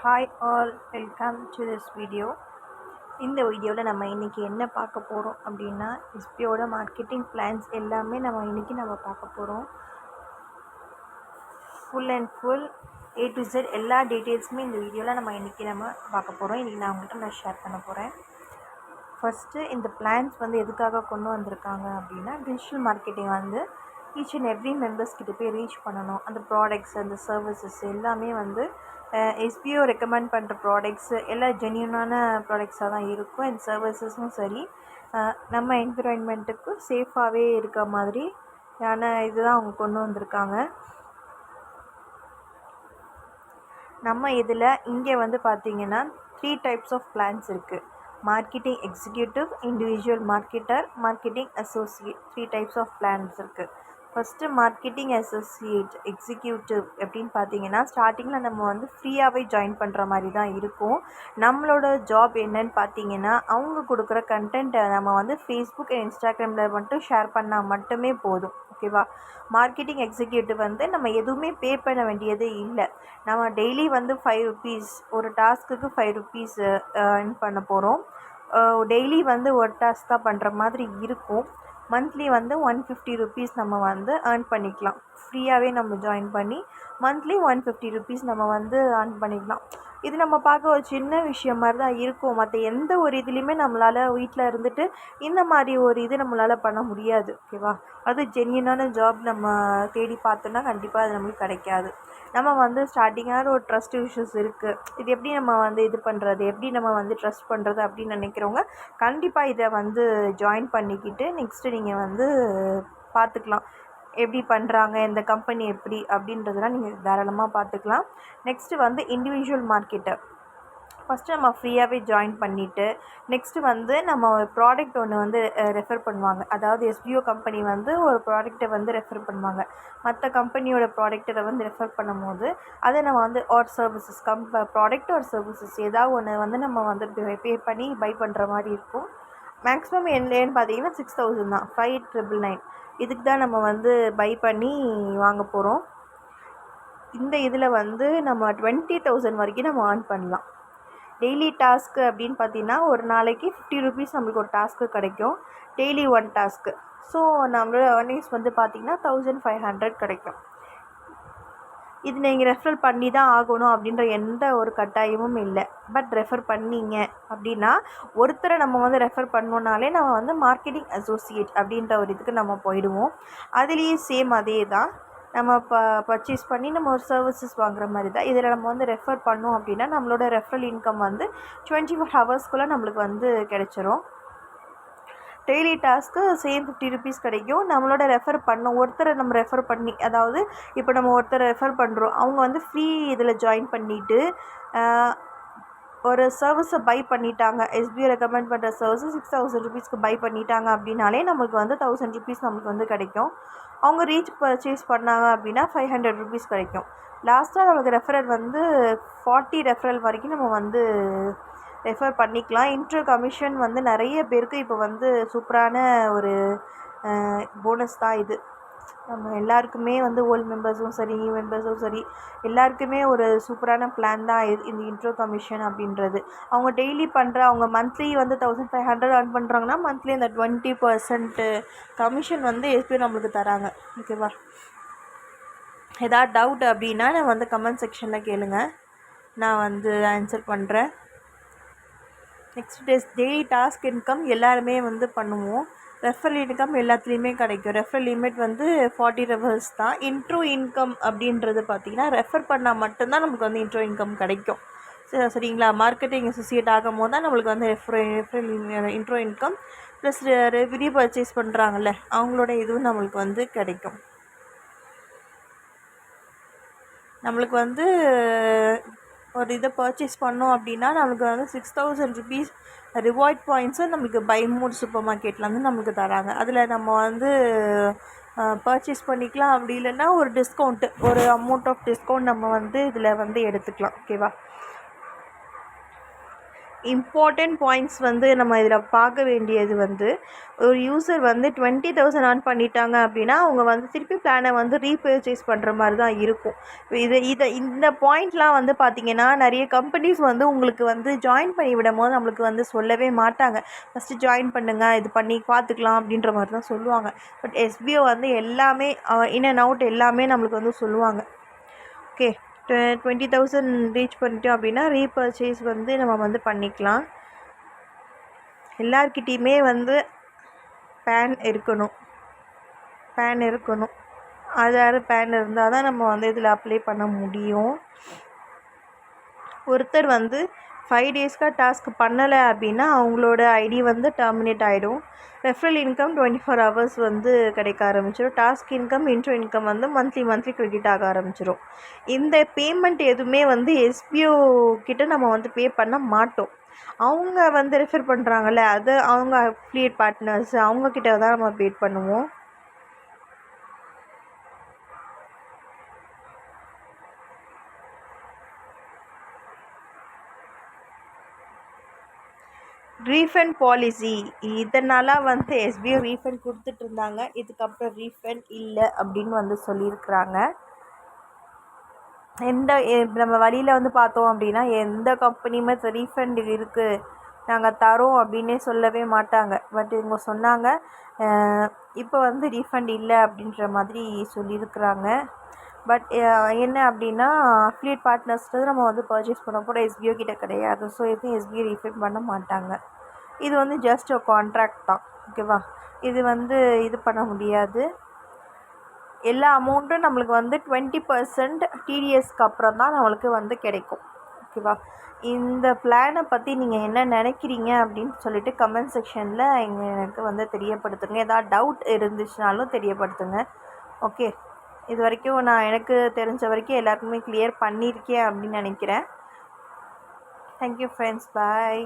Hi all, welcome to this video. இந்த வீடியோவில் நம்ம இன்றைக்கி என்ன பார்க்க போகிறோம் அப்படின்னா, எஸ்பியோட மார்க்கெட்டிங் பிளான்ஸ் எல்லாமே நம்ம பார்க்க போகிறோம். Full and full A to Z எல்லா டீட்டெயில்ஸுமே இந்த வீடியோவில் நம்ம பார்க்க போகிறோம். இன்றைக்கி நான் உங்கள்கிட்ட ஷேர் பண்ண போகிறேன். ஃபஸ்ட்டு இந்த பிளான்ஸ் எதுக்காக கொண்டு வந்திருக்காங்க அப்படின்னா, digital marketing each and every members கிட்ட போய் ரீச் பண்ணணும். அந்த ப்ராடக்ட்ஸ், அந்த சர்வீசஸ் எல்லாமே எஸ்பிஓ ரெக்கமெண்ட் பண்ணுற ப்ராடக்ட்ஸு எல்லாம் ஜென்யூனான ப்ராடக்ட்ஸாக தான் இருக்கும். அண்ட் சர்வீசஸும் சரி நம்ம என்விரான்மெண்ட்டுக்கு சேஃபாகவே இருக்க மாதிரி இதுதான் அவங்க கொண்டு வந்திருக்காங்க. நம்ம இதில் இங்கே பார்த்திங்கன்னா 3 டைப்ஸ் ஆஃப் பிளான்ஸ் இருக்குது. Marketing executive, individual marketer, marketing associate, 3 types of plans இருக்குது. ஃபஸ்ட்டு மார்க்கெட்டிங் அசோசியேட் எக்ஸிக்யூட்டிவ் எப்படின்னு பார்த்தீங்கன்னா, ஸ்டார்டிங்கில் நம்ம ஃப்ரீயாகவே ஜாயின் பண்ணுற மாதிரி தான் இருக்கும். நம்மளோட ஜாப் என்னன்னு பார்த்தீங்கன்னா, அவங்க கொடுக்குற கண்டென்ட்டை நம்ம ஃபேஸ்புக் அண்ட் இன்ஸ்டாகிராமில் மட்டும் ஷேர் பண்ணால் மட்டுமே போதும். ஓகேவா? மார்க்கெட்டிங் எக்ஸிக்யூட்டிவ் நம்ம எதுவுமே பே பண்ண வேண்டியதே இல்லை. நம்ம டெய்லி 5 ருபீஸ், ஒரு டாஸ்க்குக்கு 5 ருபீஸ் earn பண்ண போகிறோம். டெய்லி ஒரு டாஸ்க் தான் பண்ணுற மாதிரி இருக்கும். மந்த்லி 150 ருபீஸ் நம்ம earn பண்ணிக்கலாம். ஃப்ரீயாகவே நம்ம ஜாயின் பண்ணி மந்த்லி 150 ருபீஸ் நம்ம earn பண்ணிக்கலாம். இது நம்ம பார்க்க ஒரு சின்ன விஷயம் மாதிரி தான் இருக்கும். மற்ற எந்த ஒரு இதுலேயுமே நம்மளால் வீட்டில் இருந்துட்டு இந்த மாதிரி ஒரு இது நம்மளால் பண்ண முடியாது. ஓகேவா? அது ஜென்யூனான ஜாப் நம்ம தேடி பார்த்தோன்னா கண்டிப்பாக அது நம்மளுக்கு கிடைக்காது. நம்ம ஸ்டார்டிங்கான ஒரு ட்ரஸ்ட் இஷ்யூஸ் இருக்குது. இது எப்படி நம்ம இது பண்ணுறது, எப்படி நம்ம ட்ரஸ்ட் பண்ணுறது அப்படின்னு நினைக்கிறவங்க கண்டிப்பாக இதை ஜாயின் பண்ணிக்கிட்டு நெக்ஸ்ட்டு நீங்கள் பார்த்துக்கலாம். எப்படி பண்ணுறாங்க, இந்த கம்பெனி எப்படி அப்படின்றதெல்லாம் நீங்கள் தாராளமாக பார்த்துக்கலாம். Next individual marketer. ஃபஸ்ட்டு நம்ம ஃப்ரீயாகவே ஜாயின் பண்ணிவிட்டு நெக்ஸ்ட்டு நம்ம ப்ராடக்ட் ஒன்று ரெஃபர் பண்ணுவாங்க. அதாவது எஸ்பிஓ கம்பெனி ஒரு ப்ராடக்ட்டை ரெஃபர் பண்ணுவாங்க. மற்ற கம்பெனியோட ப்ராடக்ட்டை ரெஃபர் பண்ணும்போது அதை நம்ம or services product or services ஏதாவது ஒன்று நம்ம பே பண்ணி பை பண்ணுற மாதிரி இருக்கும். மேக்ஸிமம் என்னன்னு பார்த்தீங்கன்னா 6000 தான், 5999. இதுக்கு தான் நம்ம பை பண்ணி வாங்க போகிறோம். இந்த இதில் நம்ம 20,000 வரைக்கும் நம்ம earn பண்ணலாம். டெய்லி டாஸ்க்கு அப்படின்னு பார்த்தீங்கன்னா, ஒரு நாளைக்கு 50 ருபீஸ் நம்மளுக்கு ஒரு டாஸ்க்கு கிடைக்கும். Daily 1 task. ஸோ நம்மளோட ஏர்னிங்ஸ் பார்த்திங்கன்னா 1500 கிடைக்கும். இது நீங்கள் ரெஃபர் பண்ணி தான் ஆகணும் அப்படின்ற எந்த ஒரு கட்டாயமும் இல்லை. பட் ரெஃபர் பண்ணிங்க அப்படின்னா, ஒருத்தரை நம்ம ரெஃபர் பண்ணோன்னாலே நம்ம மார்க்கெட்டிங் அசோசியேட் அப்படின்ற ஒரு இதுக்கு நம்ம போயிடுவோம். அதுலேயே சேம் அதே தான். நம்ம பர்ச்சேஸ் பண்ணி நம்ம ஒரு சர்வீசஸ் வாங்குற மாதிரி தான். இதில் நம்ம ரெஃபர் பண்ணோம் அப்படின்னா நம்மளோட ரெஃபரல் இன்கம் 24 ஹவர்ஸ்க்குள்ளே நம்மளுக்கு கிடைச்சிரும். டெய்லி டாஸ்க்கு சேம் 50 ருபீஸ் கிடைக்கும். நம்மளோட ரெஃபர் பண்ணோம், ஒருத்தரை நம்ம ரெஃபர் பண்ணி, அதாவது இப்போ நம்ம ஒருத்தரை ரெஃபர் பண்ணுறோம், அவங்க ஃப்ரீ இதில் ஜாயின் பண்ணிவிட்டு ஒரு சர்வீஸை பை பண்ணிட்டாங்க. எஸ்பிஐ ரெக்கமெண்ட் பண்ணுற சர்வீஸ் 6000 ருபீஸ்க்கு பை பண்ணிட்டாங்க அப்படின்னாலே நம்மளுக்கு 1000 ருபீஸ் நம்மளுக்கு கிடைக்கும். அவங்க ரீச் பர்ச்சேஸ் பண்ணாங்க அப்படின்னா 500 ருபீஸ் கிடைக்கும். லாஸ்ட்டாக நமக்கு ரெஃபரல் 40 ரெஃபரல் வரைக்கும் நம்ம ரெஃபர் பண்ணிக்கலாம். இன்ட்ரோ கமிஷன் நிறைய பேருக்கு இப்போ சூப்பரான ஒரு போனஸ் தான் இது. நம்ம எல்லாருக்குமே ஓல்டு மெம்பர்ஸும் சரி, நியூ மெம்பர்ஸும் சரி, எல்லாருக்குமே ஒரு சூப்பரான பிளான் தான் இந்த இன்ட்ரோ கமிஷன் அப்படின்றது. அவங்க டெய்லி அவங்க மந்த்லி 1500 earn பண்ணுறாங்கன்னா மந்த்லி அந்த 20% கமிஷன் எஸ்பிஐ நம்மளுக்கு தராங்க. ஓகேவா? ஏதாவது டவுட் அப்படின்னா நான் கமெண்ட் செக்ஷனில் கேளுங்க, நான் ஆன்சர் பண்ணுறேன். நெக்ஸ்ட் டெய்லி டாஸ்க் இன்கம் எல்லாருமே பண்ணுவோம். ரெஃபரல் இன்கம் எல்லாத்துலேயுமே கிடைக்கும். ரெஃபரல் லிமிட் 40 ரெஃபர்ஸ் தான். இன்ட்ரோ இன்கம் அப்படின்றது பார்த்திங்கன்னா, ரெஃபர் பண்ணால் மட்டும்தான் நமக்கு இன்ட்ரோ இன்கம் கிடைக்கும். சரிங்களா? மார்க்கெட்டிங் அசோசியேட் ஆகும் போது தான் நம்மளுக்கு referral intro income plus revenue purchase பண்ணுறாங்கல்ல அவங்களோட இதுவும் நம்மளுக்கு கிடைக்கும். நம்மளுக்கு ஒரு இதை பர்ச்சேஸ் பண்ணோம் அப்படின்னா நம்மளுக்கு 6000 ருபீஸ் ரிவார்ட் பாயிண்ட்ஸும் நம்மளுக்கு பை மூட் சூப்பர் மார்க்கெட்டில் நம்மளுக்கு தராங்க. அதில் நம்ம பர்ச்சேஸ் பண்ணிக்கலாம். அப்படி இல்லைன்னா ஒரு டிஸ்கவுண்ட்டு, ஒரு அமௌண்ட் ஆஃப் டிஸ்கவுண்ட் நம்ம இதில் எடுத்துக்கலாம். ஓகேவா? இம்பார்ட்டண்ட் பாயிண்ட்ஸ் வந்து நம்ம இதில் பார்க்க வேண்டியது வந்து, ஒரு யூசர் வந்து 20,000 earn பண்ணிட்டாங்க அப்படின்னா அவங்க வந்து திருப்பி பிளானை வந்து ரீபர்ச்சேஸ் பண்ணுற மாதிரி தான் இருக்கும். இந்த பாயிண்ட்லாம் வந்து பார்த்திங்கன்னா நிறைய கம்பெனிஸ் வந்து உங்களுக்கு வந்து ஜாயின் பண்ணி விடும்போது நம்மளுக்கு வந்து சொல்லவே மாட்டாங்க. ஃபஸ்ட்டு ஜாயின் பண்ணுங்கள், இது பண்ணி பார்த்துக்கலாம் அப்படின்ற மாதிரி தான் சொல்லுவாங்க. பட் எஸ்பிஓ வந்து எல்லாமே இன் அண்ட் அவுட் எல்லாமே நம்மளுக்கு வந்து சொல்லுவாங்க. ஓகே, 20,000 ரீச் பண்ணிட்டோம் அப்படின்னா ரீபர்ச்சேஸ் வந்து நம்ம வந்து பண்ணிக்கலாம். எல்லார்கிட்டையுமே வந்து பேன் இருக்கணும். ஆதார் பேன் இருந்தால் தான் நம்ம வந்து இதில் அப்ளை பண்ண முடியும். ஒருத்தர் வந்து 5 டேஸ்க்காக டாஸ்க் பண்ணலை அப்படின்னா அவங்களோட ஐடி வந்து டெர்மினேட் ஆகிடும். ரெஃபரல் இன்கம் 24 hours வந்து கிடைக்க ஆரம்பிச்சிடும். டாஸ்க் இன்கம், இன்ட்ரோ இன்கம் வந்து மந்த்லி கிரெடிட் ஆக ஆரம்பிச்சிடும். இந்த பேமெண்ட் எதுவுமே வந்து எஸ்பிஓ கிட்ட நம்ம வந்து பே பண்ண மாட்டோம். அவங்க வந்து ரெஃபர் பண்ணுறாங்கல்ல, அது அவங்க அஃபிலியேட் பார்ட்னர்ஸ் அவங்கக்கிட்ட தான் நம்ம பே பண்ணுவோம். ரீஃபண்ட் பாலிசி, இதனால் வந்து எஸ்பிஐ ரீஃபண்ட் கொடுத்துட்டு இருந்தாங்க. இதுக்கப்புறம் ரீஃபண்ட் இல்லை அப்படின்னு வந்து சொல்லியிருக்கிறாங்க. நம்ம வழியில் வந்து பார்த்தோம் அப்படின்னா எந்த கம்பெனியுமே ரீஃபண்ட் இருக்குது நாங்கள் தரோம் அப்படின்னே சொல்லவே மாட்டாங்க. பட் இவங்க சொன்னாங்க இப்போ வந்து ரீஃபண்ட் இல்லை அப்படின்ற மாதிரி சொல்லியிருக்கிறாங்க. பட் என்ன அப்படின்னா அஃபிலியேட் பார்ட்னர்ஸ்ட்டு நம்ம வந்து பர்ச்சேஸ் பண்ண கூட எஸ்பிஓ கிட்ட கிடையாது. ஸோ எதுவும் எஸ்பிஐ ரீஃபண்ட் பண்ண மாட்டாங்க. இது வந்து ஜஸ்ட் ஒரு கான்ட்ராக்ட் தான். ஓகேவா, இது வந்து இது பண்ண முடியாது. எல்லா அமௌண்ட்டும் நம்மளுக்கு வந்து 20% டிடிஎஸ்க்கு அப்புறம் தான் நம்மளுக்கு வந்து கிடைக்கும். ஓகேவா, இந்த பிளானை பற்றி நீங்கள் என்ன நினைக்கிறீங்க அப்படின்னு சொல்லிட்டு கமெண்ட் செக்ஷனில் எனக்கு வந்து தெரியப்படுத்துங்க. ஏதாவது டவுட் இருந்துச்சுனாலும் தெரியப்படுத்துங்க. ஓகே, இது வரைக்கும் நான் எனக்கு தெரிஞ்ச வரைக்கும் எல்லாருக்குமே கிளியர் பண்ணியிருக்கேன் அப்படின்னு நினைக்கிறேன். தேங்க்யூ ஃப்ரெண்ட்ஸ், பாய்.